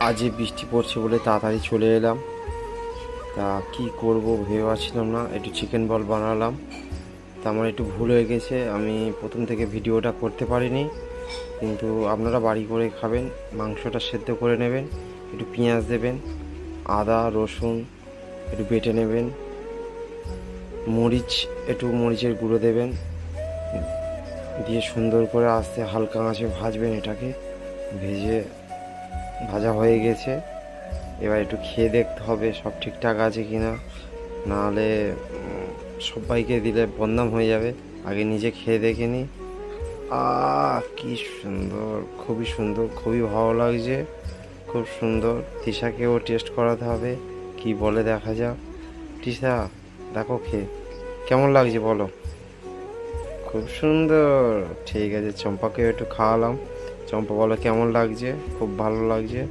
আজই বৃষ্টি পড়ছে বলে তাড়াতাড়ি চলে এলাম। তা কি করব ভেবে পাচ্ছিলাম না, একটু চিকেন বল বানালাম। তা আমার একটু ভুল হয়ে গেছে, আমি প্রথম থেকে ভিডিওটা করতে পারিনি। কিন্তু আপনারা বাড়ি করে খাবেন, মাংসটা সেদ্ধ করে নেবেন, একটু পেঁয়াজ দেবেন, আদা রসুন একটু বেটে নেবেন, একটু মরিচের গুঁড়ো দেবেন, দিয়ে সুন্দর করে আস্তে হালকা আঁচে ভাজবেন। এটাকে ভাজা হয়ে গেছে। এবার একটু খেয়ে দেখতে হবে সব ঠিকঠাক আছে কি না, নাহলে সবাইকে দিলে বদনাম হয়ে যাবে। আগে নিজে খেয়ে দেখে নিই। কি সুন্দর, খুবই সুন্দর, খুবই ভালো লাগছে, খুব সুন্দর। তৃষাকেও টেস্ট করাতে হবে, কি বলে দেখা যাক। তৃষা, দেখো খেয়ে কেমন লাগছে বলো। খুব সুন্দর, ঠিক আছে। চম্পাকেও একটু খাওয়ালাম, চম্পা বলো কেমন লাগছে। খুব ভালো লাগছে।